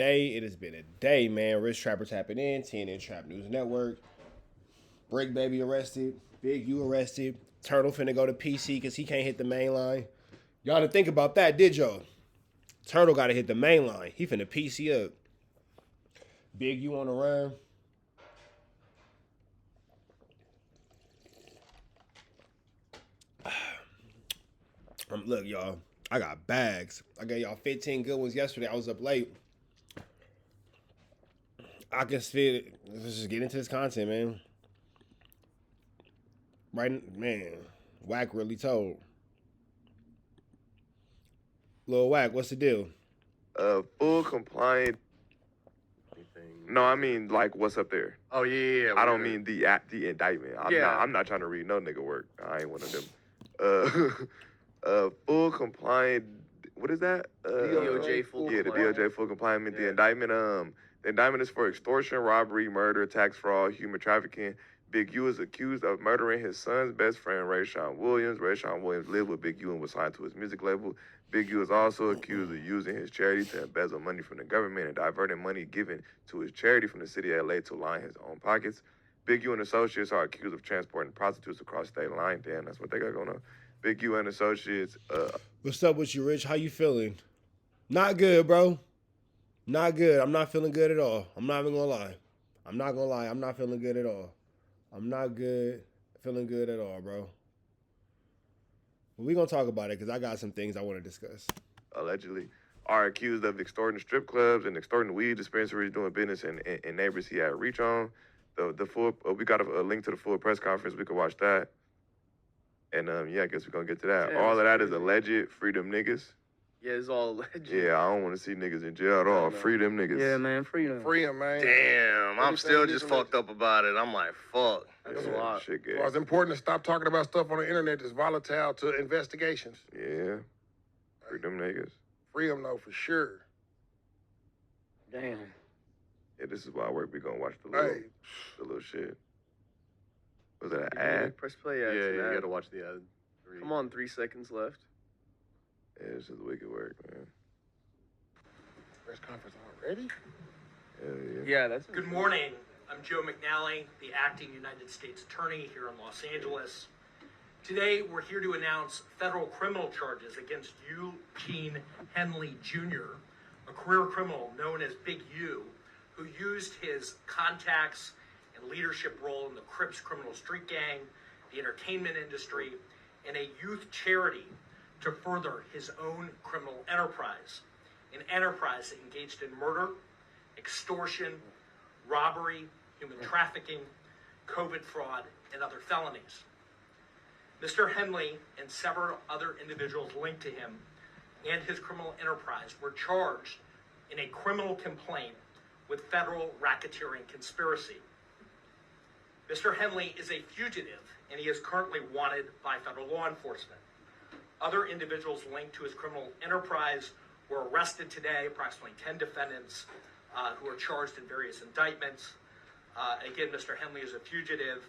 It has been a day, man. Rich Trapper tapping in, TNN Trap News Network. Bricc baby arrested. Big U arrested. Turtle finna go to PC because he can't hit the main line. Y'all didn't think about that, did y'all? Turtle gotta hit the main line. He finna PC up. Big U on the run. Look, y'all. I got bags. I gave y'all 15 good ones yesterday. I was up late. I can feel it. Let's just get into this content, man. Right, man. WACK really told. Lil WACK, what's the deal? Full compliant. No, I mean like what's up there. Oh yeah. I don't mean the indictment. I'm not trying to read no nigga work. I ain't one of them. Full compliant. What is that? DOJ full. Yeah, the DOJ full compliant. Yeah. The indictment is for extortion, robbery, murder, tax fraud, human trafficking. Big U is accused of murdering his son's best friend, Rayshawn Williams. Rayshawn Williams lived with Big U and was signed to his music label. Big U is also accused of using his charity to embezzle money from the government and diverting money given to his charity from the city of LA to line his own pockets. Big U and associates are accused of transporting prostitutes across state line. Damn, that's what they got going on. Big U and associates. What's up with you, Rich? How you feeling? Not good, bro. Not good. I'm not feeling good at all. I'm not even gonna lie. I'm not gonna lie. I'm not feeling good at all. I'm not feeling good at all, bro. But we're gonna talk about it because I got some things I want to discuss. Allegedly, are accused of extorting strip clubs and extorting weed dispensaries, doing business in neighbors he had reach on. The full we got a link to the full press conference. We can watch that. And yeah, I guess we're gonna get to that. Yeah, all of that is alleged. Freedom niggas. Yeah, it's all alleged. Yeah, I don't want to see niggas in jail at all. Free them niggas. Yeah, man, free them. Free him, man. Damn, I'm still just fucked up about it. I'm like, fuck. That's a lot. Shit, Well, it's important to stop talking about stuff on the internet that's volatile to investigations. Yeah. Free them niggas. Free them, though, for sure. Damn. Yeah, this is why I work. We gonna watch the little shit. Was that an ad? Press play. Yeah, Yeah, you gotta watch the ad. Come on, 3 seconds left. Yeah, this is wicked work, man. Press conference already? Hell yeah. Yeah, that's Good morning. I'm Joe McNally, the acting United States Attorney here in Los Angeles. Today, we're here to announce federal criminal charges against Eugene Henley Jr., a career criminal known as Big U, who used his contacts and leadership role in the Crips criminal street gang, the entertainment industry, and a youth charity to further his own criminal enterprise, an enterprise that engaged in murder, extortion, robbery, human trafficking, COVID fraud, and other felonies. Mr. Henley and several other individuals linked to him and his criminal enterprise were charged in a criminal complaint with federal racketeering conspiracy. Mr. Henley is a fugitive, and he is currently wanted by federal law enforcement. Other individuals linked to his criminal enterprise were arrested today, approximately 10 defendants who are charged in various indictments. Again, Mr. Henley is a fugitive.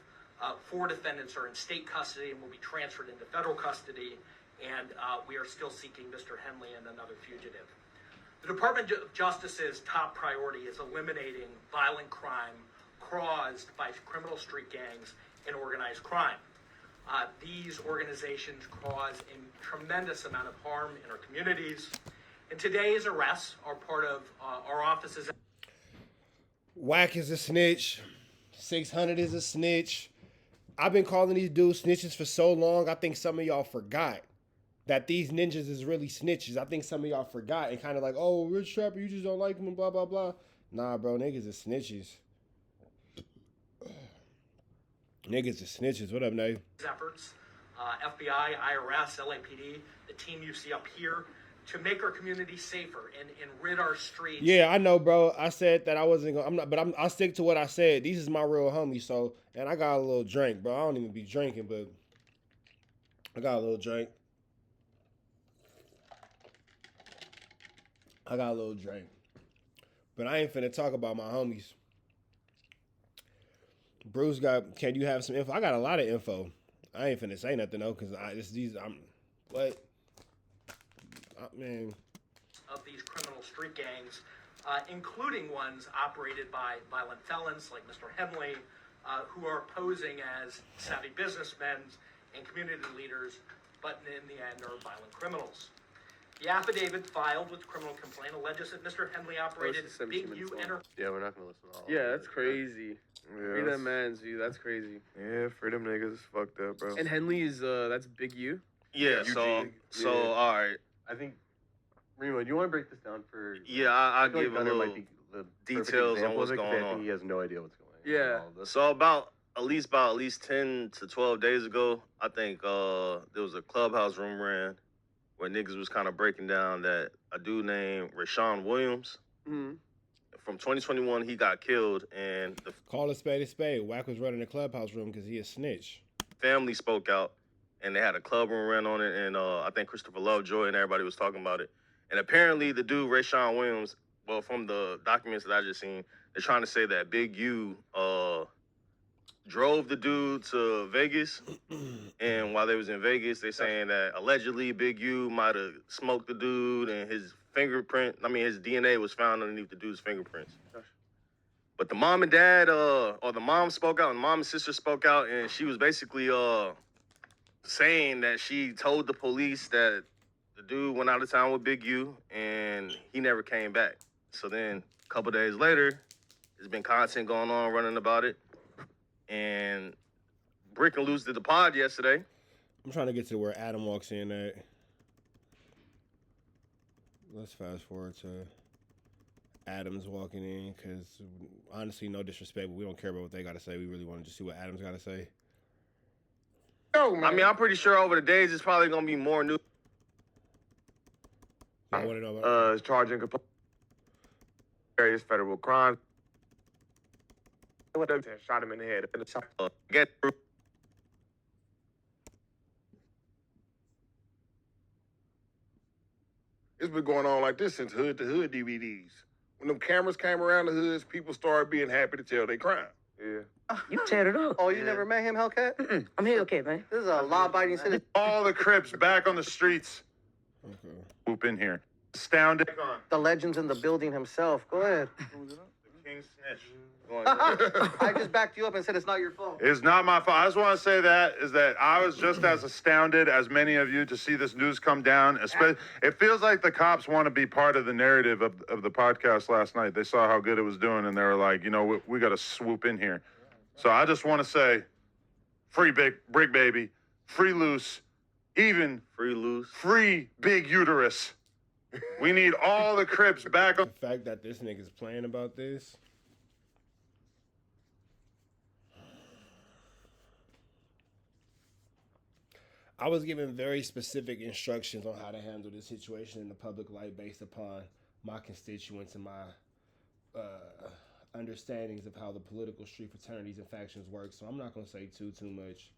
4 defendants are in state custody and will be transferred into federal custody, and we are still seeking Mr. Henley and another fugitive. The Department of Justice's top priority is eliminating violent crime caused by criminal street gangs and organized crime. These organizations cause a tremendous amount of harm in our communities, and today's arrests are part of our office's. WACK is a snitch. 600 is a snitch. I've been calling these dudes snitches for so long, I think some of y'all forgot that these ninjas is really snitches. I think some of y'all forgot and kind of like, oh, Rich Trapper, you just don't like him and blah, blah, blah. Nah, bro, niggas is snitches. Niggas is snitches. What up, Nate? Efforts, FBI, IRS, LAPD, the team you see up here, to make our community safer and rid our streets. Yeah, I know, bro. I said that I wasn't gonna. I'll stick to what I said. These is my real homies. So, and I got a little drink, bro. I don't even be drinking, but I got a little drink. But I ain't finna talk about my homies. Bruce got. Can you have some info? I got a lot of info. I ain't finna say nothing though, cause man. Of these criminal street gangs including ones operated by violent felons like Mr. Henley, who are posing as savvy businessmen and community leaders, but in the end are violent criminals. The affidavit filed with the criminal complaint alleges that Mr. Henley operated Close to Big 17 U minutes long. Enterprise. Yeah, we're not gonna listen to all. Yeah, of that's it. crazy. Free Yeah, them man's view. That's crazy. yeah, freedom niggas is fucked up, bro. And Henley is that's Big U. Yeah. So all right. I think, Remo, do you want to break this down for? Yeah, I'll I feel give like a Gunner little might be the details perfect on example what's of it, 'cause going I think on. he has no idea what's going on. Yeah. All of this. So about at least 10 to 12 days ago, I think there was a clubhouse room ran where niggas was kind of breaking down that a dude named Rashawn Williams Mm-hmm. from 2021 he got killed, and the Call a spade a spade. Wack was running the clubhouse room because he a snitch. family spoke out, and they had a club room ran on it, and I think Christopher Lovejoy and everybody was talking about it. And apparently the dude Rashawn Williams, well, from the documents that I just seen, they're trying to say that Big U drove the dude to Vegas, and while they was in Vegas, they saying that allegedly Big U might have smoked the dude, and his DNA was found underneath the dude's fingerprints. But the mom and dad, or the mom spoke out, and the mom and sister spoke out, and she was basically saying that she told the police that the dude went out of town with Big U, and he never came back. So then, a couple days later, there's been content going on running about it. And Bricc and Luce did the pod yesterday. I'm trying to get to where Adam walks in at. Let's fast forward to Adam's walking in, because honestly, no disrespect, but we don't care about what they got to say. We really want to just see what Adam's got to say. Yo, man. I mean, I'm pretty sure over the days, it's probably going to be more news. I want to know about Charging various federal crimes. Shot him in the head. Get through. It's been going on like this since Hood to Hood DVDs. When them cameras came around the hoods, people started being happy to tell their crime. Yeah. You teared it up. Oh, you never met him, Hellcat? I'm here, okay, man. This is a law-abiding citizen. All the Crips back on the streets. Okay. Whoop in here. Astounded. The legend's in the building himself. Go ahead. The King Snitch. I just backed you up and said it's not your fault. It's not my fault. I just want to say that I was just as astounded as many of you to see this news come down. It feels like the cops want to be part of the narrative of the podcast last night. They saw how good it was doing, and they were like, we got to swoop in here. So I just want to say, free Bricc baby, free Luce, even Free Luce. free Big Uterus. We need all the Crips back on. The fact that this nigga's playing about this. I was given very specific instructions on how to handle this situation in the public light based upon my constituents and my understandings of how the political street fraternities and factions work. So I'm not going to say too much.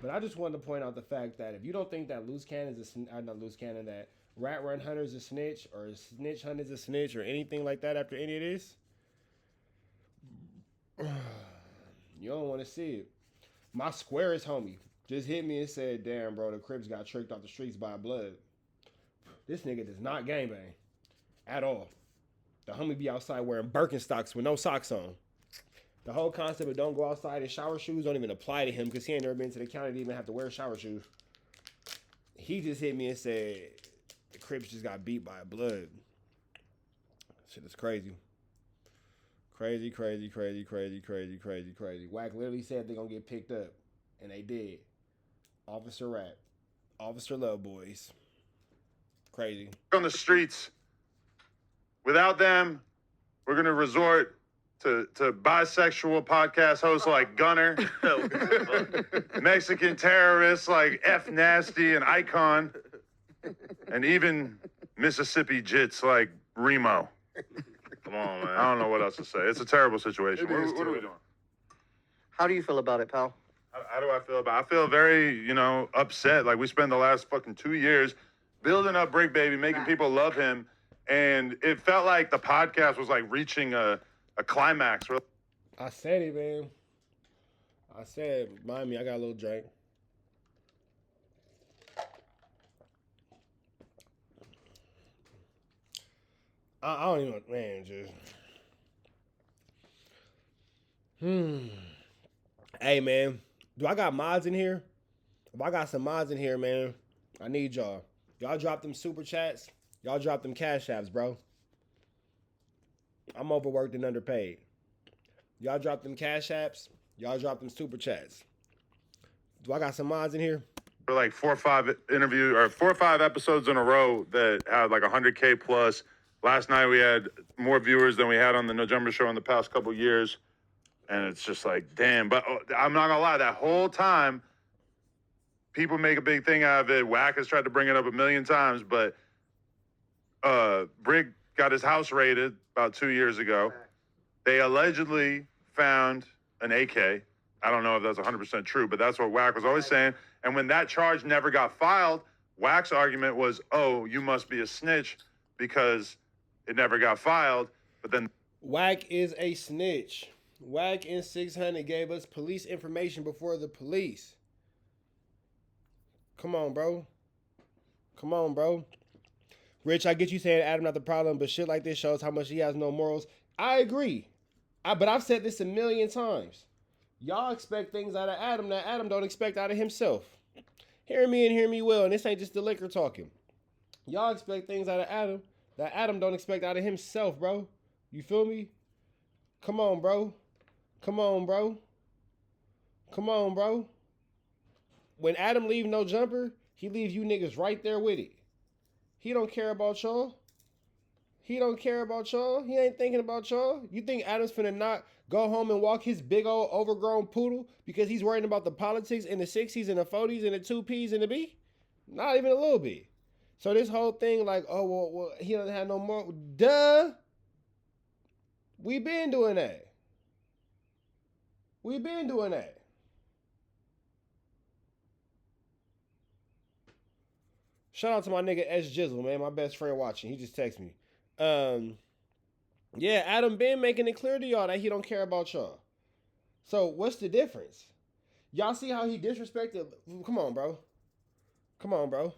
But I just wanted to point out the fact that if you don't think that that Rat Run Hunter's a snitch, or Snitch Hunter's a snitch, or anything like that after any of this, you don't want to see it. My squarest homie just hit me and said, damn, bro, the Crips got tricked off the streets by blood. This nigga does not gangbang at all. The homie be outside wearing Birkenstocks with no socks on. The whole concept of don't go outside in shower shoes don't even apply to him because he ain't never been to the county to even have to wear shower shoes. He just hit me and said the Crips just got beat by blood. Shit is crazy. Crazy. WACK literally said they're going to get picked up. And they did. Officer Rat. Officer Love Boys. Crazy. On the streets. Without them, we're going to resort to bisexual podcast hosts like Gunner, Mexican terrorists like F Nasty and Icon, and even Mississippi Jits like Remo. Come on, man. I don't know what else to say. It's a terrible situation. What are we doing? How do you feel about it, pal? How do I feel about it? I feel very, upset. Like, we spent the last fucking 2 years building up Bricc Baby, making people love him. And it felt like the podcast was like reaching a climax. I said it, man. I said, mind me, I got a little drink. I don't even, man, just. Hey, man, do I got mods in here? If I got some mods in here, man, I need y'all. Y'all drop them super chats. Y'all drop them cash apps, bro. I'm overworked and underpaid. Y'all drop them cash apps. Y'all drop them super chats. Do I got some mods in here? For like 4 or 5 episodes in a row that had like 100K plus. Last night we had more viewers than we had on the No Jumper show in the past couple years. And it's just like, damn. But I'm not gonna lie, that whole time, people make a big thing out of it. WACK has tried to bring it up a million times, but Bricc got his house raided about 2 years ago. They allegedly found an AK. I don't know if that's 100% true, but that's what WACK was always saying. And when that charge never got filed, WACK's argument was, oh, you must be a snitch because it never got filed. But then WACK is a snitch. WACK and 600 gave us police information before the police. Come on, bro. Come on, bro. Rich, I get you saying Adam not the problem, but shit like this shows how much he has no morals. I agree. But I've said this a million times. Y'all expect things out of Adam that Adam don't expect out of himself. Hear me and hear me well, and this ain't just the liquor talking. Y'all expect things out of Adam that Adam don't expect out of himself, bro. You feel me? Come on, bro. Come on, bro. Come on, bro. When Adam leave No Jumper, he leave you niggas right there with it. He don't care about y'all. He don't care about y'all. He ain't thinking about y'all. You think Adam's finna not go home and walk his big old overgrown poodle because he's worrying about the politics in the 60s and the 40s and the 2Ps and the B? Not even a little bit. So this whole thing like, oh, well he doesn't have no more. Duh. We been doing that. We been doing that. Shout out to my nigga S Jizzle, man, my best friend watching. He just texted me. Yeah, Adam been making it clear to y'all that he don't care about y'all. So what's the difference? Y'all see how he disrespected? Come on, bro. Come on, bro.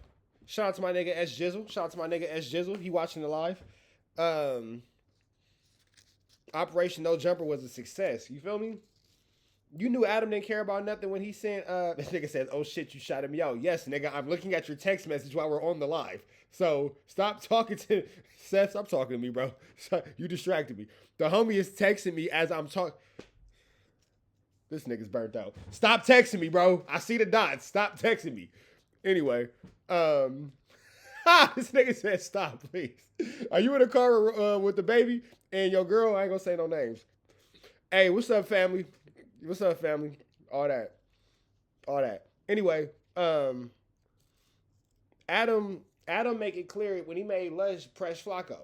Shout out to my nigga S Jizzle. Shout out to my nigga S Jizzle. He watching the live. Operation No Jumper was a success. You feel me? You knew Adam didn't care about nothing when he sent, this nigga says, oh shit, you shouted me out. Yes, nigga, I'm looking at your text message while we're on the live. So stop talking to, Seth, stop talking to me, bro. You distracted me. The homie is texting me as I'm talking. This nigga's burnt out. Stop texting me, bro. I see the dots. Stop texting me. Anyway, this nigga said stop, please. Are you in the car with the baby and your girl? I ain't gonna say no names. Hey, what's up, family? What's up, family? All that. Anyway, Adam make it clear when he made Luce press FLAKKO.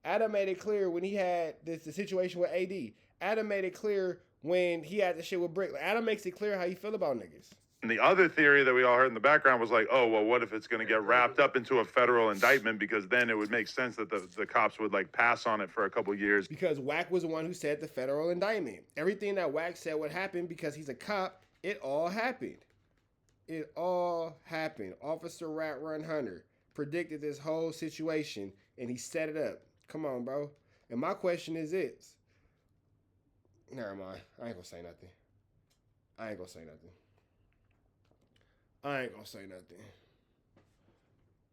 Adam made it clear when he had the situation with AD. Adam made it clear when he had the shit with Bricc. Adam makes it clear how he feel about niggas. And the other theory that we all heard in the background was like, oh, well, what if it's going to get wrapped up into a federal indictment? Because then it would make sense that the cops would like pass on it for a couple years. Because WACK was the one who said the federal indictment. Everything that WACK said would happen because he's a cop, it all happened. It all happened. Officer Rat Run Hunter predicted this whole situation and he set it up. Come on, bro. And my question is this. Never mind. I ain't gonna say nothing.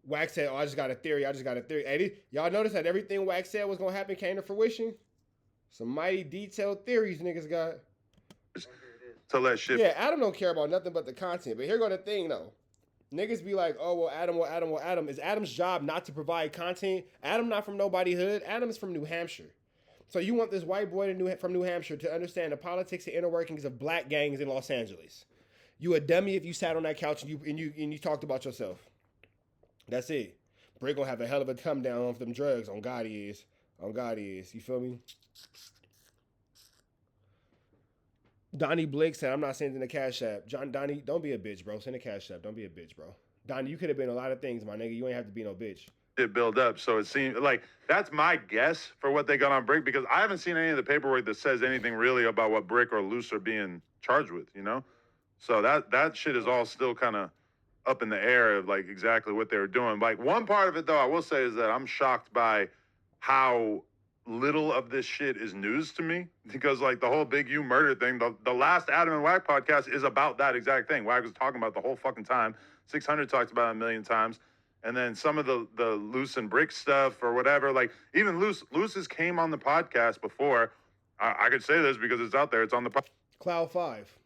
WACK said, oh, I just got a theory. Hey, y'all notice that everything WACK said was going to happen came to fruition? Some mighty detailed theories niggas got. To let shit. Yeah, Adam don't care about nothing but the content. But here go the thing, though. Niggas be like, oh, well, Adam. Is Adam's job not to provide content? Adam not from nobody hood. Adam is from New Hampshire. So you want this white boy from New Hampshire to understand the politics and inner workings of black gangs in Los Angeles. You a dummy if you sat on that couch and you talked about yourself. That's it. Bricc gonna have a hell of a come down off them drugs. On God he is. You feel me? Donnie Blake said, I'm not sending the cash app. Donnie, don't be a bitch, bro. Send a cash app. Don't be a bitch, bro. Donnie, you could have been a lot of things, my nigga. You ain't have to be no bitch. It build up. So it seems like that's my guess for what they got on Bricc, because I haven't seen any of the paperwork that says anything really about what Bricc or Luce are being charged with, you know? So that shit is all still kind of up in the air of like exactly what they were doing. Like one part of it though, I will say is that I'm shocked by how little of this shit is news to me, because like the whole Big U murder thing, the last Adam and WACK podcast is about that exact thing. WACK was talking about the whole fucking time. 600 talked about it a million times. And then some of the Luce and Bricc stuff or whatever, like even Luce's came on the podcast before. I could say this because it's out there. It's on the Cloud 5.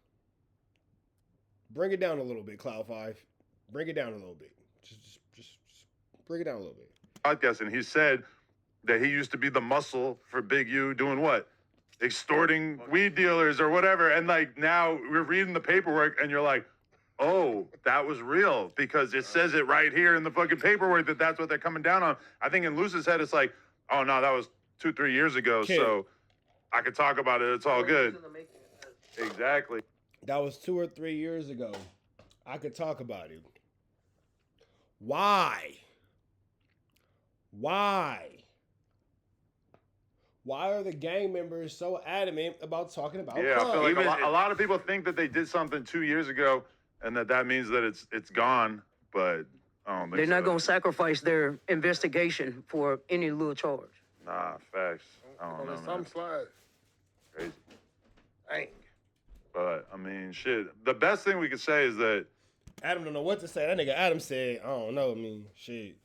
Bring it down a little bit, Cloud 5. Bring it down a little bit. Just bring it down a little bit. Podcast, and he said that he used to be the muscle for Big U doing what? Extorting weed dealers or whatever. And like now we're reading the paperwork and you're like, oh, that was real because it says it right here in the fucking paperwork that that's what they're coming down on. I think in Luce's head, it's like, oh no, that was 2-3 years ago. Kid. So I could talk about it. It's all good. Exactly. That was 2 or 3 years ago. I could talk about it. Why? Why are the gang members so adamant about talking about Yeah, I Pump? feel like a lot of people think that they did something 2 years ago and that means that it's gone, but I don't think They're not so. going to sacrifice their investigation for any little charge. Nah, facts. I don't know, man. Some slide. Crazy. Dang. But, I mean, shit. The best thing we could say is that Adam don't know what to say. That nigga Adam said, I don't know. I mean, shit.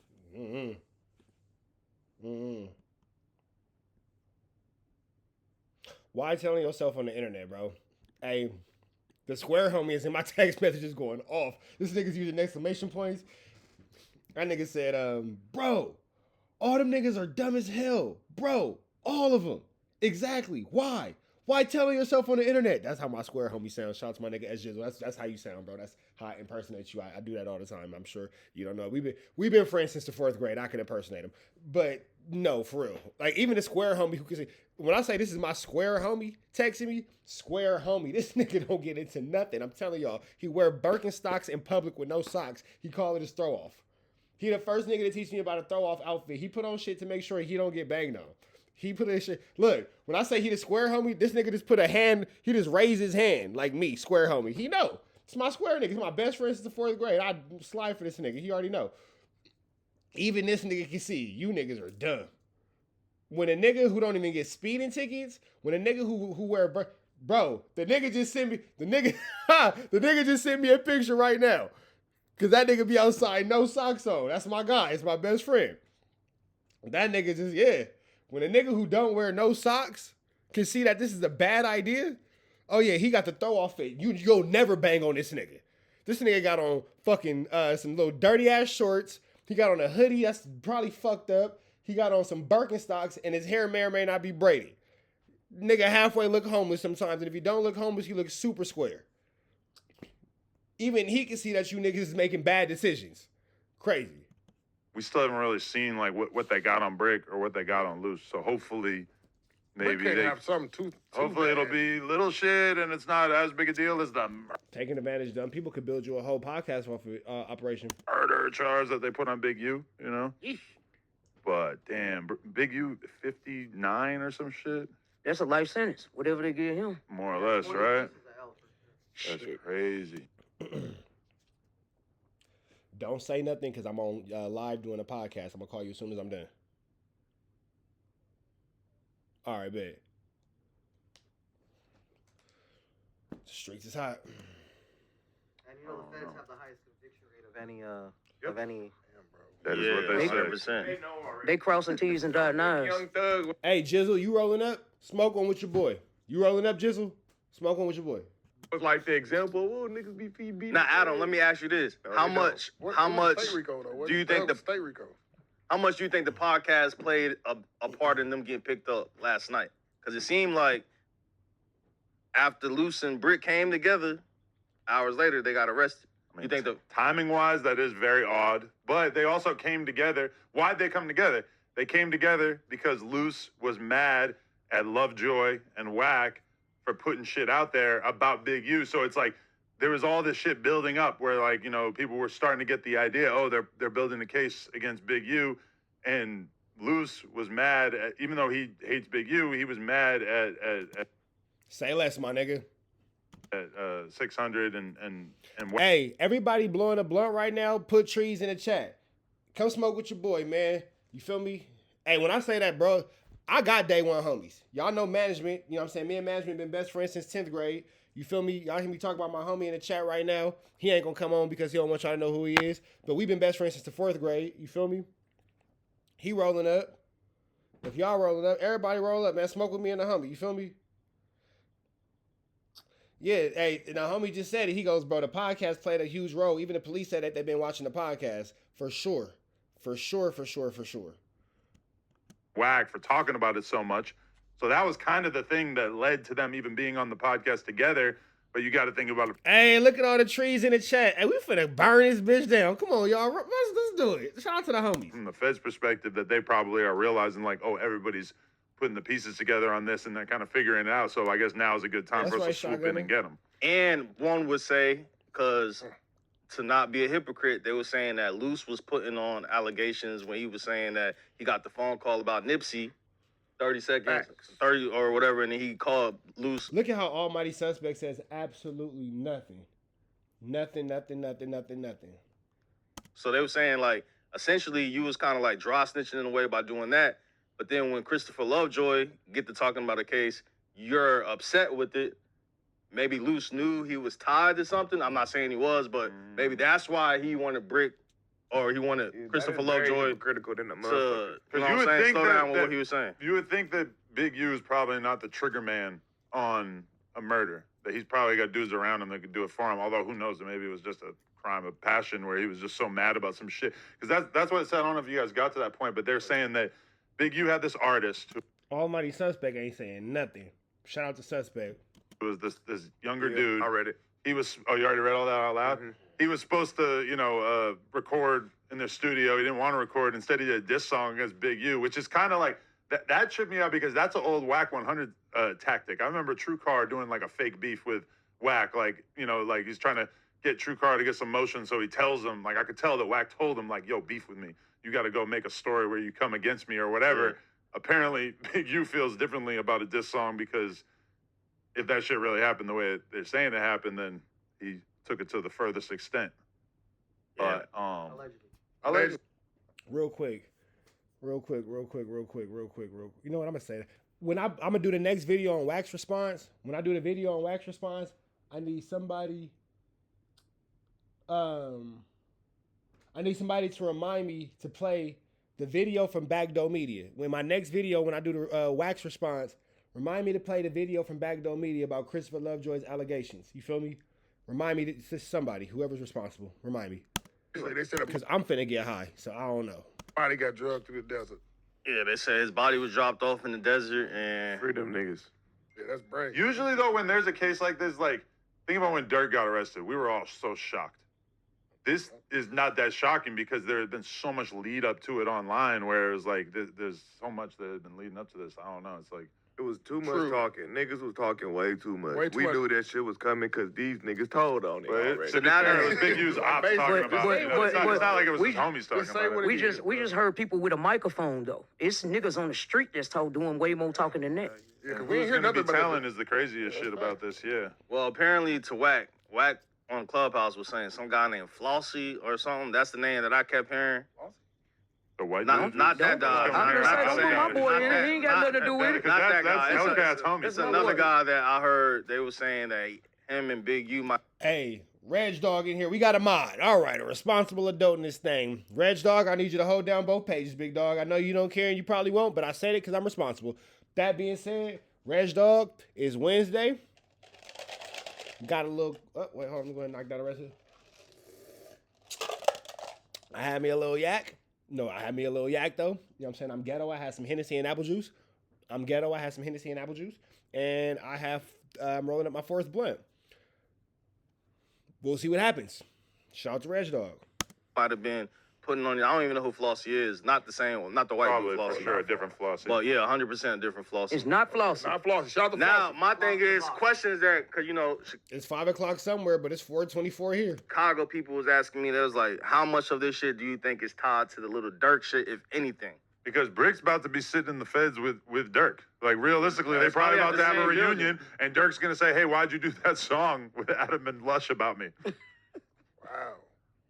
Why telling yourself on the internet, bro? Hey, the square homie is in my text messages going off. This nigga's using exclamation points. That nigga said, bro, all them niggas are dumb as hell. Bro, all of them. Exactly. Why? Why telling yourself on the internet? That's how my square homie sounds. Shout out to my nigga S Jizzle. That's how you sound, bro. That's how I impersonate you. I do that all the time. I'm sure you don't know. We've been friends since the 4th grade. I can impersonate him. But no, for real. Like even the square homie who can say, when I say this is my square homie texting me, square homie, this nigga don't get into nothing. I'm telling y'all, he wear Birkenstocks in public with no socks. He call it his throw off. He the first nigga to teach me about a throw off outfit. He put on shit to make sure he don't get banged on. He put this shit. Look, when I say he the square homie, this nigga just put a hand. He just raised his hand like me, square homie. He know it's my square nigga. He's my best friend since the 4th grade. I slide for this nigga. He already know. Even this nigga can see you niggas are dumb. When a nigga who don't even get speeding tickets, when a nigga who wear bro, the nigga just sent me the nigga just sent me a picture right now. Cause that nigga be outside no socks on. That's my guy. It's my best friend. That nigga just When a nigga who don't wear no socks can see that this is a bad idea, oh yeah, he got the throw off fit. You'll never bang on this nigga. This nigga got on fucking some little dirty ass shorts. He got on a hoodie that's probably fucked up. He got on some Birkenstocks and his hair may or may not be braided. Nigga halfway look homeless sometimes, and if you don't look homeless, you look super square. Even he can see that you niggas is making bad decisions. Crazy. we still haven't really seen like what they got on Bricc or what they got on Luce. So hopefully, maybe they they have something too. Hopefully it'll be little shit and it's not as big a deal as the Taking advantage of them. People could build you a whole podcast off of operation. murder charge that they put on Big U, you know? But damn, Big U 59 or some shit? That's a life sentence, whatever they give him. More or less, right? That's Shit. crazy. Don't say nothing because I'm on live doing a podcast. I'm going to call you as soon as I'm done. All right, bet. The streets is hot. And you know the feds have the highest conviction rate of any That is what they say. 100%. They crossing T's and dotting I's. Young Thug. Hey, Jizzle, you rolling up? Smoke on with your boy. You rolling up, Jizzle? Smoke on with your boy. Was like the example. Oh, niggas be beating. Now, Adam, let me ask you this: No, how they much? don't. How What much State Rico, though? What do you think the State Rico? How much do you think the podcast played a part in them getting picked up last night? Because it seemed like after Luce and Bricc came together, hours later they got arrested. I mean, You think the timing wise, that is very odd. But they also came together. Why'd they come together? They came together because Luce was mad at Lovejoy and WACK for putting shit out there about Big U. So it's like there was all this shit building up where, like, you know, people were starting to get the idea, oh, they're building a case against Big U. And Luce was mad at, even though he hates Big U, he was mad at Say less, my nigga. 600 and Hey, everybody blowing a blunt right now, put trees in the chat. Come smoke with your boy, man. You feel me? Hey, when I say that, bro, I got day one homies. Y'all know management. You know what I'm saying? Me and management been best friends since 10th grade. You feel me? Y'all hear me talk about my homie in the chat right now. He ain't gonna come on because he don't want y'all to know who he is. But we've been best friends since the 4th grade. You feel me? He rolling up. If y'all rolling up, everybody roll up, man. Smoke with me and the homie. You feel me? Yeah, hey, and the homie just said it. He goes, bro, the podcast played a huge role. Even the police said that they've been watching the podcast. For sure. For sure. WACK for talking about it so much. So that was kind of the thing that led to them even being on the podcast together. But you got to think about it. Hey, look at all the trees in the chat. Hey, we finna burn this bitch down. Come on, y'all. Let's do it. Shout out to the homies. From the Fed's perspective, that they probably are realizing, like, oh, everybody's putting the pieces together on this and they're kind of figuring it out. So I guess now is a good time for us to swoop in and get them. And one would say, because to not be a hypocrite, they were saying that Luce was putting on allegations when he was saying that he got the phone call about Nipsey, 30 seconds, 30 or whatever, and then he called Luce. Look at how Almighty Suspect says absolutely nothing. Nothing. So they were saying, like, essentially you was kind of like dry snitching in a way by doing that. But then when Christopher Lovejoy get to talking about a case, you're upset with it. Maybe Luce knew he was tied to something. I'm not saying he was, but maybe that's why he wanted Bricc, or he wanted Christopher Lovejoy critical than the to, motherfucker. you know what I'm saying, slow down with what he was saying. You would think that Big U is probably not the trigger man on a murder. That he's probably got dudes around him that could do it for him. Although who knows, maybe it was just a crime of passion where he was just so mad about some shit. Because that's what it said. I don't know if you guys got to that point, but they're saying that Big U had this artist who Almighty Suspect ain't saying nothing. Shout out to Suspect. was this younger dude. I read it. He was. Oh, you already read all that out loud? Mm-hmm. He was supposed to, record in their studio. He didn't want to record. Instead, he did a diss song against Big U, which is kind of like that tripped me out because that's an old WACK 100 tactic. I remember True Car doing like a fake beef with WACK, like he's trying to get True Car to get some motion, so he tells him, like, I could tell that WACK told him, like, yo, beef with me. You got to go make a story where you come against me or whatever. Yeah. Apparently, Big U feels differently about a diss song because if that shit really happened the way they're saying it happened, then he took it to the furthest extent. Yeah. But Allegedly. Real quick. You know what I'm gonna say? When I'm gonna do the next video on WACK's response, when I do the video on WACK's response, I need somebody to remind me to play the video from Backdoor Media. When my next video, when I do the WACK's response, remind me to play the video from Backdoor Media about Christopher Lovejoy's allegations. You feel me? Remind me to somebody, whoever's responsible. Remind me. They said Because I'm finna get high, so I don't know. body got drugged through the desert. Yeah, they said his body was dropped off in the desert, and Free them niggas. Yeah, that's brave. usually, though, when there's a case like this, like, think about when Dirk got arrested. We were all so shocked. This is not that shocking because there had been so much lead up to it online where it was like, there's so much that had been leading up to this. I don't know. It's like, It was too much True. talking. Niggas was talking way too much. Way too we much. knew that shit was coming because these niggas told on it but already. to be fair, it was Big U's ops talking But- about it. You know? It's not like it was his homies talking say about what it. it We just heard people with a microphone though. It's niggas on the street that's doing way more talking than that. Yeah, 'cause Who's we ain't hear gonna be nothing about telling it. is the craziest shit about this, yeah. well, apparently to WACK on Clubhouse was saying some guy named Flossie or something. That's the name that I kept hearing. The white Not that guy. I'm gonna say, don't put my boy in it. He ain't got nothing to do with it. Because Not that guy. that's It's a- Hellcat's homie. It's another guy that I heard they were saying that him and Big U might. Hey, Reg Dog in here. We got a mod. All right, a responsible adult in this thing. Reg Dog, I need you to hold down both pages, big dog. I know you don't care and you probably won't, but I said it because I'm responsible. That being said, Reg Dog is Wednesday. Got a little. Oh, wait, hold on. I'm going to knock down the rest of it. I had me a little yak. No, I had me a little yak, though. You know what I'm saying? I'm ghetto. I had some Hennessy and apple juice. I'm rolling up my fourth blunt. We'll see what happens. Shout out to Reg Dog. Might have been putting on. I don't even know who Flossie is. Not the same one. Not the white Probably, dude for Flossie. sure, a different Flossie. But yeah, 100% a different Flossie. It's not Flossie. Not Flossie. Shout out to Now Flossie. my thing is questions that because It's 5 o'clock somewhere, but it's 4:24 here. Chicago people was asking me. They was like, how much of this shit do you think is tied to the little Dirk shit, if anything? Because Brick's about to be sitting in the feds with Dirk. Like, realistically, they're It's probably probably about to at have the a same reunion, and Dirk's going to say, hey, why'd you do that song with Adam and Lush about me? Wow.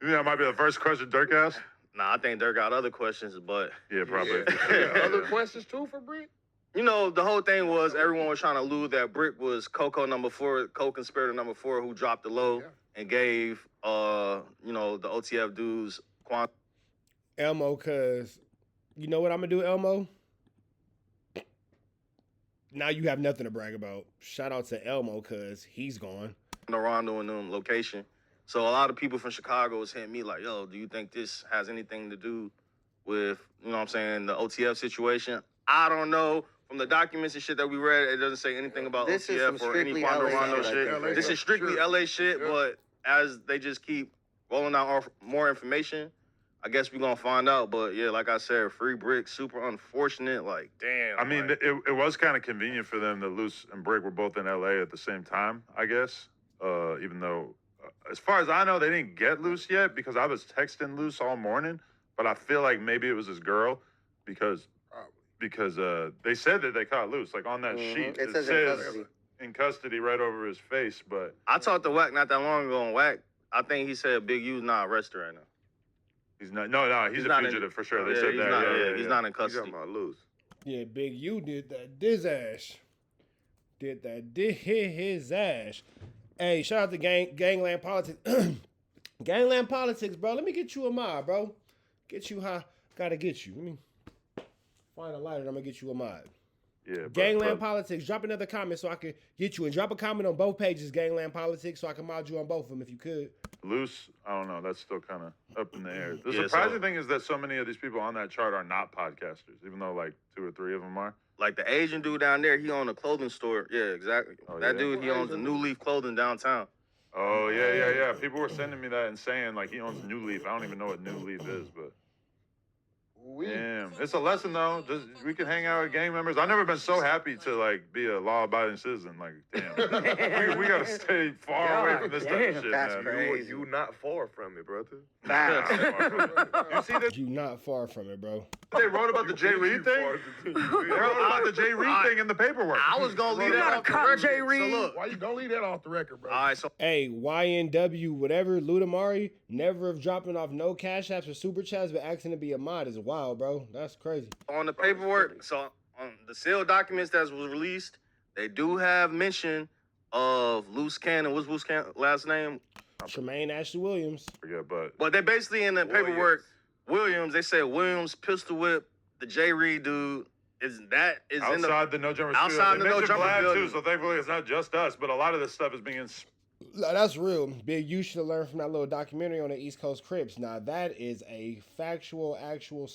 You think that might be the first question Dirk asked? Nah, I think Dirk got other questions, but Yeah, probably. Yeah. Other questions too for Bricc? you know, the whole thing was everyone was trying to allude that Bricc was co-conspirator number 4 who dropped the low and gave you know, the OTF dudes Elmo, cause you know what I'm gonna do, Elmo? Now you have nothing to brag about. Shout out to Elmo, cause he's gone. Rondo and them location. So a lot of people from Chicago was hitting me like, yo, do you think this has anything to do with, you know what I'm saying, the OTF situation? I don't know. From the documents and shit that we read, it doesn't say anything about This is some OTF or any strictly Rondo LA Rondo shit, shit. I think, This right? is strictly Sure. LA shit, Yeah. but as they just keep rolling out more information, I guess we're gonna find out. But yeah, like I said, free Bricc, super unfortunate. Like, damn. I mean, like, it was kind of convenient for them that Luce and Bricc were both in LA at the same time, I guess. Even though, as far as I know, they didn't get Luce yet because I was texting Luce all morning. But I feel like maybe it was his girl because they said that they caught Luce. Like on that sheet, It says in custody. in custody right over his face. But I talked to WACK not that long ago on WACK. I think he said Big U's not arrested right now. he's not. No, he's a not in- fugitive for sure. They Yeah, said he's that. not, yeah, he's yeah. not in You custody. talking about Luce? Yeah, Big U did that disash. Did his ass. Hey, shout out to Gangland Politics. Gangland Politics, bro. Let me get you a mod, bro. Get you high. Gotta get you. Let me find a lighter. I'm gonna get you a mod. Yeah, Gangland Politics. Drop another comment so I can get you. And drop a comment on both pages, Gangland Politics, so I can mod you on both of them if you could. Luce, I don't know. That's still kind of up in the air. The Yeah, surprising thing is that so many of these people on that chart are not podcasters, even though like 2 or 3 of them are. Like the Asian dude down there, he owned a clothing store. Yeah, exactly. Oh, That yeah? dude, he owns a New Leaf clothing downtown. Oh yeah. People were sending me that and saying like he owns New Leaf. I don't even know what New Leaf is, but damn, it's a lesson though. Just we can hang out with gang members. I've never been so happy to like be a law-abiding citizen. Like, damn, we gotta stay far away from this type of shit, That's man. crazy. You not far from it, brother. You see that You not far from it, bro. they wrote about the Jay Reed thing? They wrote about the Jay Reed thing in the paperwork. I was gonna leave You that gotta off the cop record. Jay Reed. So look, Why you don't leave that off the record, bro? all right, so Hey, YNW, whatever, Ludamari, never of dropping off no cash apps or super chats, but asking to be a mod is wild, bro. That's crazy. on the paperwork, so on the sealed documents that was released, they do have mention of Luce Cannon. What's Luce Cannon last name? Tremaine Ashley Williams. Forget, but But they basically in the paperwork, Williams. They said Williams pistol whip the Jay Reed dude. Is in the outside the No Jumper outside studio. the They No mentioned Jumper Vlad building. too, so thankfully it's not just us, but a lot of this stuff is being That's real. Big, you should have learned from that little documentary on the East Coast Crips. Now, that is a factual, factual.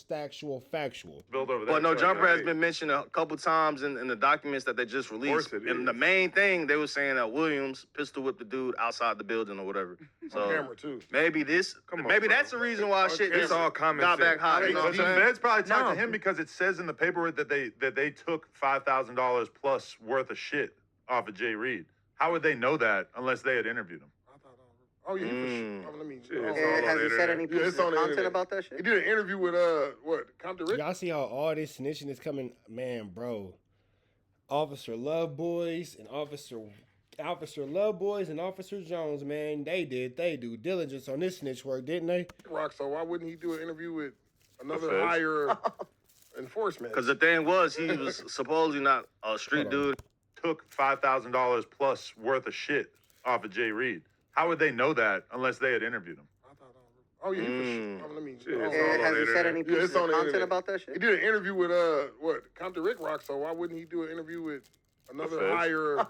spilled over there. But No So, Jumper has hey, been mentioned a couple times in the documents that they just released. it And is. the main thing, they were saying that Williams pistol whipped the dude outside the building or whatever. On So camera too. maybe on, maybe bro. that's the reason why shit It's just all common got sense. back hot. You know So what the I'm saying? feds probably talked to No. him because it says in the paperwork that they took $5,000 plus worth of shit off of Jay Reed. How would they know that unless they had interviewed him? Oh yeah, for Mm. sure. Let me. Shit, oh, it's And all on has the he said internet. any Yeah, pieces it's on of the content internet. about that He shit? did an interview with Compton Rick. Y'all see how all this snitching is coming? Man, bro. Officer Love Boys and Officer Love Boys and Officer Jones, man, they do diligence on this snitch work, didn't they? Rock. So why wouldn't he do an interview with another feds? higher enforcement? Because the thing was, he was supposedly not a street Hold on. dude. Took $5,000 plus worth of shit off of Jay Reed. How would they know that unless they had interviewed him? Oh yeah, for Mm. sure. Let me. Shit, oh, it's And all on has the he said internet. any Yeah, pieces it's on of the content internet. about that He shit? did an interview with Compton Rick Rock. So why wouldn't he do an interview with another feds. higher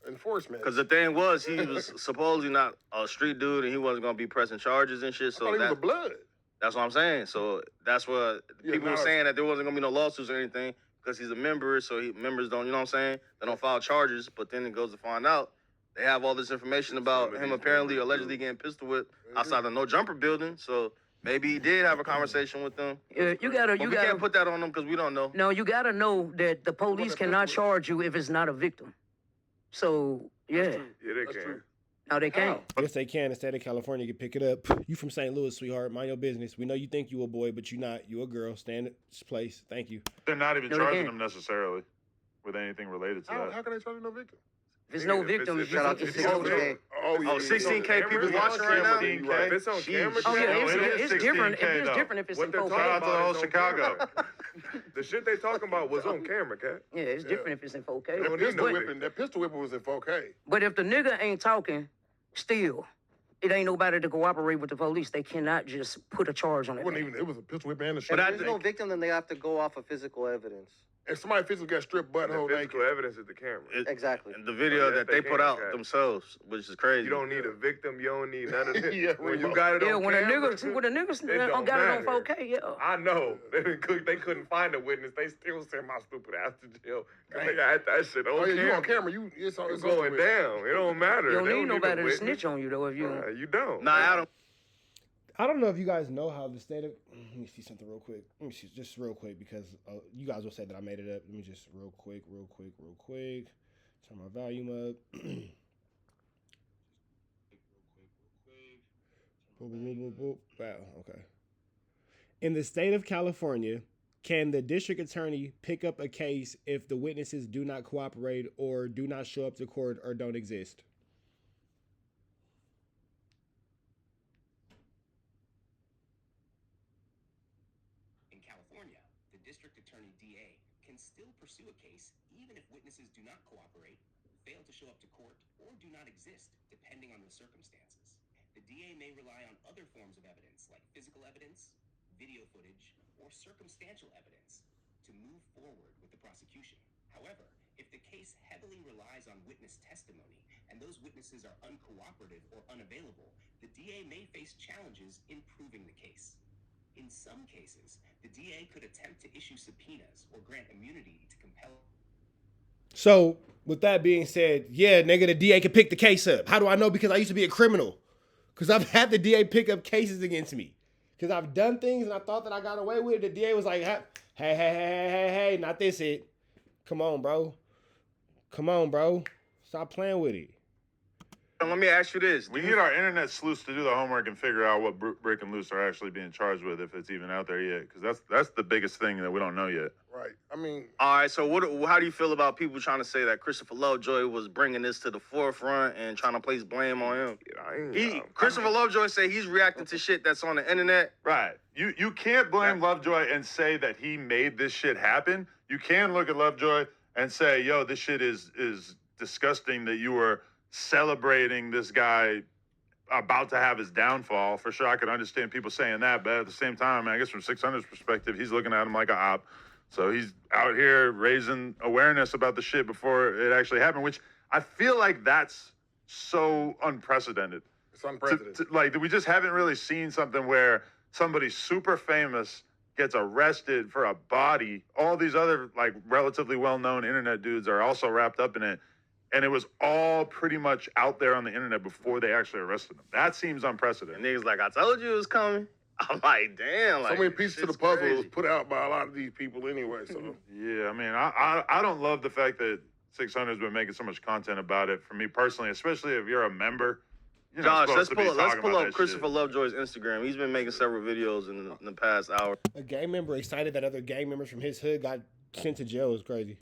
enforcement? Because the thing was, he was supposedly not a street dude, and he wasn't gonna be pressing charges and shit. I thought So he was a that, blood. that's what I'm saying. So that's what Yeah, people were now saying, that there wasn't gonna be no lawsuits or anything because he's a member. So members don't, you know what I'm saying? They don't file charges. But then it goes to find out they have all this information about Some of him these apparently members allegedly do. getting pistol whipped outside the No Jumper building. So maybe he did have a conversation with them. You But gotta, we can't put that on them because we don't know. No, you gotta know that the police cannot charge you if it's not a victim. So yeah, Yeah, they That's can. true. no, they can't. Yes, they can. The state of California can pick it up. You from St. Louis, sweetheart. Mind your business. We know you think you a boy, but you not. You a girl. Stand in its place. Thank you. They're not even No, they charging can't. him necessarily with anything related to How that. can they charge you no victim? If it's no If it's- victim, if Shout out it's to it's 16K. Oh, Oh, 16K people watching right now? If it's on camera, Oh yeah, No, it it's is different. 16K It's though. different if it's What in they're 4K. talking Shout out to the whole is on Chicago. camera. The shit they talking about was on camera, cat. Yeah, it's different if it's in 4K. Don't That need pistol no whipping, that pistol whipping was in 4K. But if the nigga ain't talking, still, it ain't nobody to cooperate with the police. They cannot just put a charge on It it. wasn't even. It was a pistol whipping and a If shot. there's no victim, then they have to go off of physical evidence. If somebody physically got stripped butthole The naked. physical evidence is the camera. Exactly. The video yes, that they they put can, out Cat. themselves, which is crazy. You don't need a victim. You don't need none of that. Yeah, when you remote. got it Yeah, on when a camera, nigga got it don't it on matter. 4K, yeah. I know. They couldn't find a witness. They still sent my stupid ass to jail. 'Cause they got that shit on Oh, yeah, camera. you on camera. It's It's over going with. down. It don't matter. You don't They need no nobody to witness. snitch on you though if you. You don't. Nah, Adam. I don't know if you guys know how the state of. Let me see something real quick. Let me see just real quick because you guys will say that I made it up. Let me just real quick. Turn my volume up. Wow. Okay. In the state of California, can the district attorney pick up a case if the witnesses do not cooperate or do not show up to court or don't exist? In California, the district attorney DA can still pursue a case even if witnesses do not cooperate, fail to show up to court, or do not exist, depending on the circumstances. The DA may rely on other forms of evidence like physical evidence, video footage, or circumstantial evidence to move forward with the prosecution. However, if the case heavily relies on witness testimony and those witnesses are uncooperative or unavailable, the DA may face challenges in proving the case. In some cases, the DA could attempt to issue subpoenas or grant immunity to compel. So, with that being said, yeah, nigga, the DA can pick the case up. How do I know? Because I used to be a criminal. Because I've had the DA pick up cases against me. Because I've done things and I thought that I got away with it. The DA was like, hey, not this it. Come on, bro. Stop playing with it. Let me ask you this. We need our internet sleuths to do the homework and figure out what Bricc and Luce are actually being charged with, if it's even out there yet. Because that's the biggest thing that we don't know yet. Right. I mean, All right, so how do you feel about people trying to say that Christopher Lovejoy was bringing this to the forefront and trying to place blame on him? Christopher Lovejoy said he's reacting to shit that's on the internet. Right. You can't blame Lovejoy and say that he made this shit happen. You can look at Lovejoy and say, yo, this shit is disgusting that you were celebrating this guy about to have his downfall. For sure, I could understand people saying that, but at the same time, I guess from 600's perspective, he's looking at him like a op. So he's out here raising awareness about the shit before it actually happened, which I feel like that's so unprecedented. it's unprecedented. Like, we just haven't really seen something where somebody super famous gets arrested for a body. All these other, like, relatively well-known internet dudes are also wrapped up in it. And it was all pretty much out there on the internet before they actually arrested him. That seems unprecedented. And niggas like, I told you it was coming. I'm like, damn. Like, So many pieces to the shit's puzzle crazy. was put out by a lot of these people anyway. So Yeah, I mean, I don't love the fact that 600's been making so much content about it. For me personally, especially if you're a member, you're not Josh, supposed to be let's talking pull about up that Christopher shit. Lovejoy's Instagram. He's been making several videos in the past hour. A gang member excited that other gang members from his hood got sent to jail is crazy.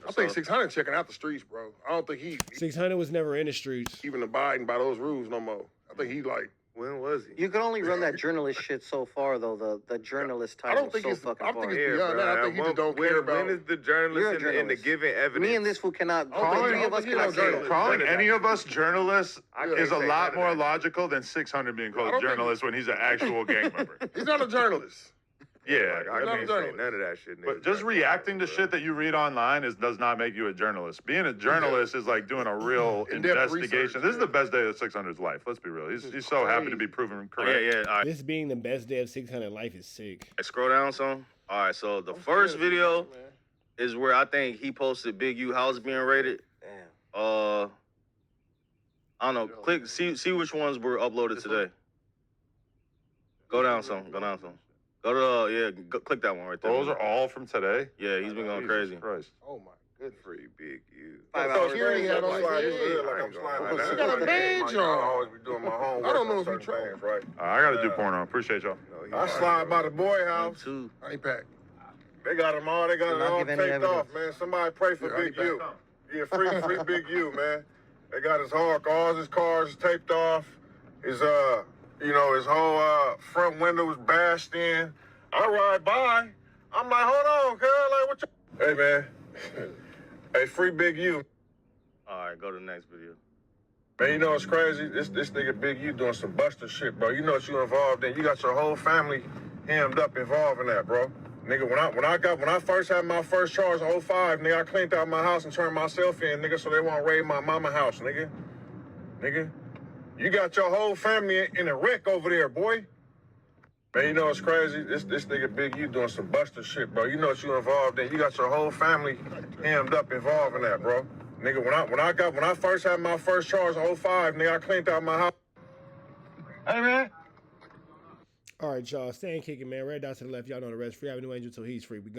I think 600 checking out the streets, bro. I don't think he 600 was never in the streets. even abiding by those rules no more. I think he like. When was he? You can only run that journalist shit so far, though. The journalist I title don't think so it's. fucking I don't far. think it's beyond that. I think he just don't care about. When is the You're a journalist in the journalist. giving evidence? Me and this fool cannot. I don't think Three of us he no cannot say journalist. that. Calling any of us journalists I is can't a say lot none of more that. logical than 600 being I called a don't think journalist when he's an actual gang member. He's not a journalist. Yeah, I not a can't say journalist. none of that shit. but nigga. just reacting to shit that you read online does not make you a journalist. Being a journalist is like doing a real In-depth investigation. research, This is yeah. the best day of 600's life. Let's be real. He's so happy to be proven correct. Yeah. All right. This being the best day of 600 life is sick. Scroll down some. All right, so the first video is where I think he posted Big U house being raided. Damn. I don't know. Click, see which ones were uploaded today. Go down some. Go to click that one right there. Those are all from today. Yeah, he's been going Jesus crazy. Christ. Oh my goodness. Free Big U. 5 So hours. here he had on his Slide head. his head like I'm sliding like She that. got a badge I on. always be doing my homework. I don't know on if you certain try. things, right? I got to do porno. Appreciate y'all. I slide by the boy Me house. too. I ain't packed. They got them all. They got Do it not all give any taped evidence. off, man. Somebody pray for Yeah, Big U. Yeah, free Big U, man. They got his all his cars taped off. His his whole front window was bashed in. I ride by. I'm like, hold on, cuz, like, what you... Hey, man. Hey, free Big U. All right, go to the next video. Man, you know what's crazy? This nigga Big U doing some buster shit, bro. You know what you involved in. You got your whole family hemmed up involved in that, bro. Nigga, when I first had my first charge in 05, nigga, I cleaned out my house and turned myself in, nigga, so they won't raid my mama house, nigga. Nigga. You got your whole family in a wreck over there, boy. Man, you know what's crazy? This nigga Big U doing some buster shit, bro. You know what you involved in. You got your whole family hemmed up involved in that, bro. Nigga, when I first had my first charge in 05, nigga, I cleaned out my house. Hey, man. All right, y'all. Staying kicking, man. Red dot to the left. Y'all know the rest. Free Avenue Angel till he's free. We gone.